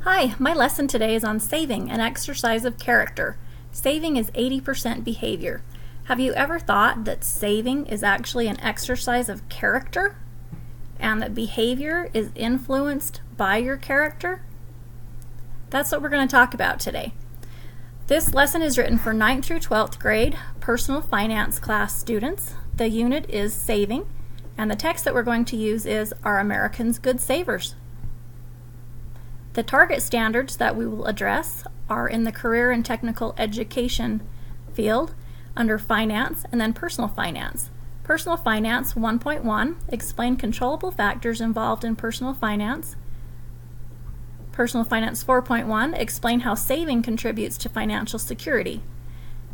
Hi, my lesson today is on saving, an exercise of character. Saving is 80% behavior. Have you ever thought that saving is actually an exercise of character and that behavior is influenced by your character? That's what we're going to talk about today. This lesson is written for 9th through 12th grade personal finance class students. The unit is saving, and the text that we're going to use is Are Americans Good Savers? The target standards that we will address are in the career and technical education field under finance and then personal finance. Personal finance 1.1, explain controllable factors involved in personal finance. Personal finance 4.1, explain how saving contributes to financial security.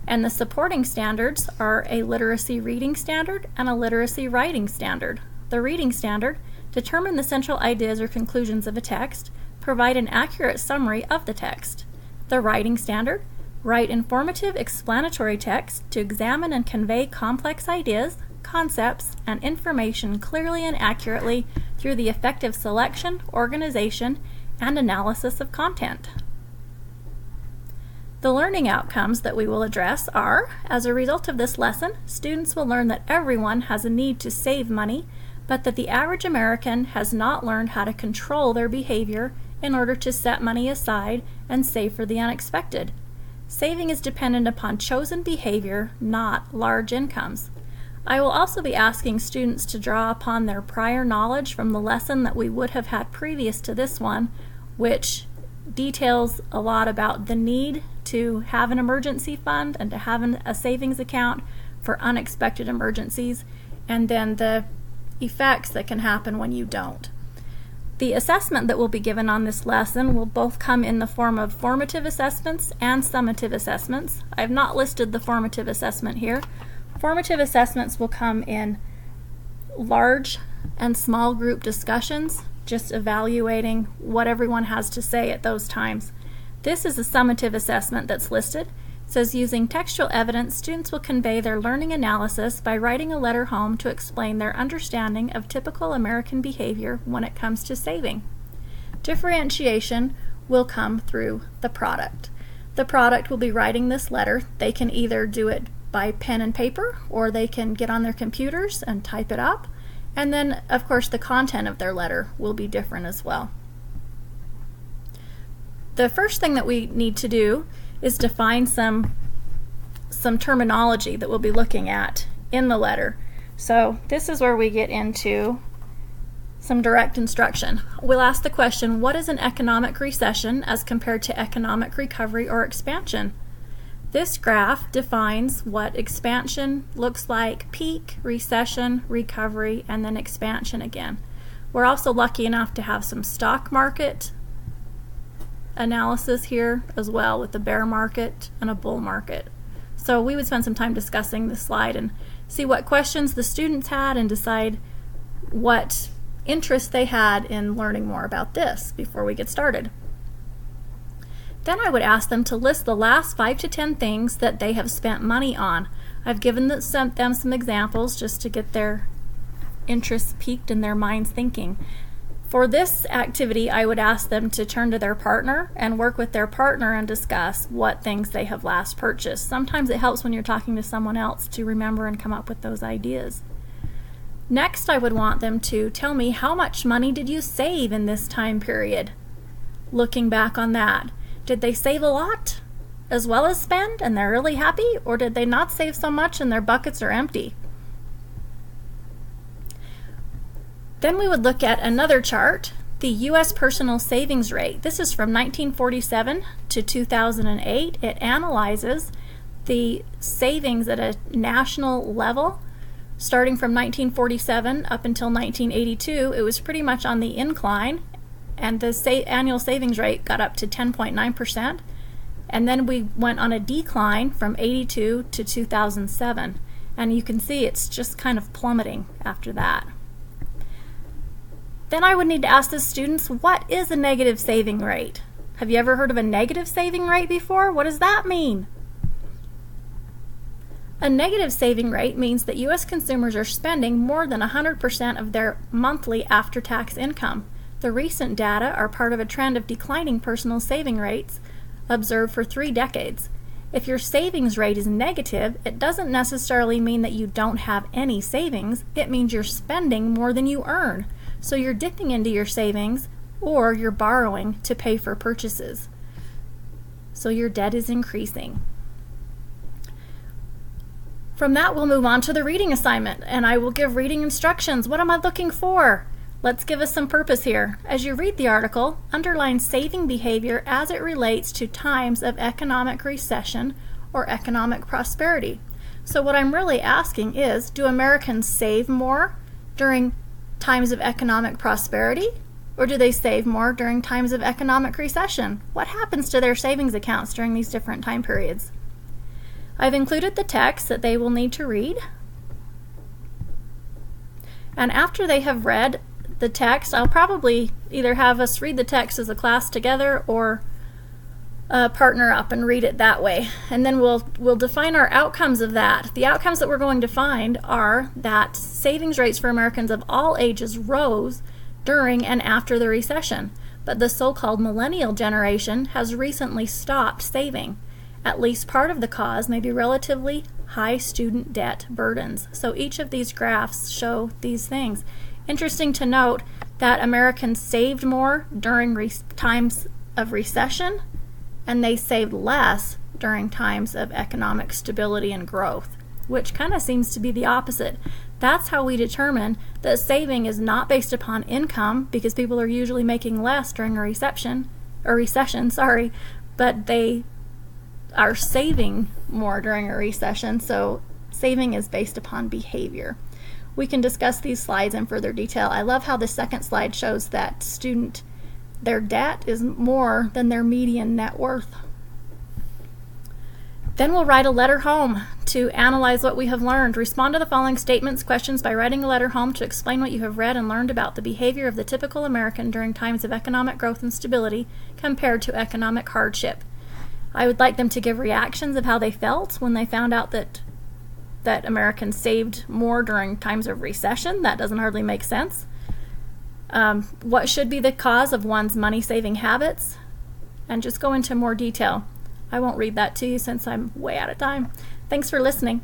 And the supporting standards are a literacy reading standard and a literacy writing standard. The reading standard, determine the central ideas or conclusions of a text. Provide an accurate summary of the text. The writing standard, write informative explanatory text to examine and convey complex ideas, concepts, and information clearly and accurately through the effective selection, organization, and analysis of content. The learning outcomes that we will address are, as a result of this lesson, students will learn that everyone has a need to save money, but that the average American has not learned how to control their behavior in order to set money aside and save for the unexpected. Saving is dependent upon chosen behavior, not large incomes. I will also be asking students to draw upon their prior knowledge from the lesson that we would have had previous to this one, which details a lot about the need to have an emergency fund and to have a savings account for unexpected emergencies, and then the effects that can happen when you don't. The assessment that will be given on this lesson will both come in the form of formative assessments and summative assessments. I have not listed the formative assessment here. Formative assessments will come in large and small group discussions, just evaluating what everyone has to say at those times. This is a summative assessment that's listed. It says using textual evidence, students will convey their learning analysis by writing a letter home to explain their understanding of typical American behavior when it comes to saving. Differentiation will come through the product. The product will be writing this letter. They can either do it by pen and paper, or they can get on their computers and type it up. And then, of course, the content of their letter will be different as well. The first thing that we need to do is define some terminology that we'll be looking at in the letter. So this is where we get into some direct instruction. We'll ask the question, what is an economic recession as compared to economic recovery or expansion? This graph defines what expansion looks like: peak, recession, recovery, and then expansion again. We're also lucky enough to have some stock market analysis here as well, with a bear market and a bull market. So we would spend some time discussing this slide and see what questions the students had and decide what interest they had in learning more about this before we get started. Then I would ask them to list the last 5 to 10 things that they have spent money on. I've given them some examples just to get their interest piqued in their minds thinking. For this activity, I would ask them to turn to their partner and work with their partner and discuss what things they have last purchased. Sometimes it helps when you're talking to someone else to remember and come up with those ideas. Next, I would want them to tell me, how much money did you save in this time period? Looking back on that, did they save a lot as well as spend and they're really happy, or did they not save so much and their buckets are empty? Then we would look at another chart, the U.S. personal savings rate. This is from 1947 to 2008. It analyzes the savings at a national level. Starting from 1947 up until 1982, it was pretty much on the incline, and the annual savings rate got up to 10.9%. And then we went on a decline from 82 to 2007. And you can see it's just kind of plummeting after that. Then I would need to ask the students, what is a negative saving rate? Have you ever heard of a negative saving rate before? What does that mean? A negative saving rate means that U.S. consumers are spending more than 100% of their monthly after-tax income. The recent data are part of a trend of declining personal saving rates observed for 3 decades. If your savings rate is negative, it doesn't necessarily mean that you don't have any savings. It means you're spending more than you earn. So you're dipping into your savings or you're borrowing to pay for purchases. So your debt is increasing. From that, we'll move on to the reading assignment, and I will give reading instructions. What am I looking for? Let's give us some purpose here. As you read the article, underline saving behavior as it relates to times of economic recession or economic prosperity. So what I'm really asking is, do Americans save more during times of economic prosperity, or do they save more during times of economic recession? What happens to their savings accounts during these different time periods? I've included the text that they will need to read. And after they have read the text, I'll probably either have us read the text as a class together or partner up and read it that way. And then we'll define our outcomes of that. The outcomes that we're going to find are that savings rates for Americans of all ages rose during and after the recession, but the so-called millennial generation has recently stopped saving. At least part of the cause may be relatively high student debt burdens. So each of these graphs show these things. Interesting to note that Americans saved more during times of recession, and they saved less during times of economic stability and growth, which kind of seems to be the opposite. That's how we determine that saving is not based upon income, because people are usually making less during a recession, but they are saving more during a recession, so saving is based upon behavior. We can discuss these slides in further detail. I love how the second slide shows that their debt is more than their median net worth. Then we'll write a letter home to analyze what we have learned. Respond to the following statements, questions by writing a letter home to explain what you have read and learned about the behavior of the typical American during times of economic growth and stability compared to economic hardship. I would like them to give reactions of how they felt when they found out that Americans saved more during times of recession. That doesn't hardly make sense. What should be the cause of one's money-saving habits? And just go into more detail. I won't read that to you since I'm way out of time. Thanks for listening.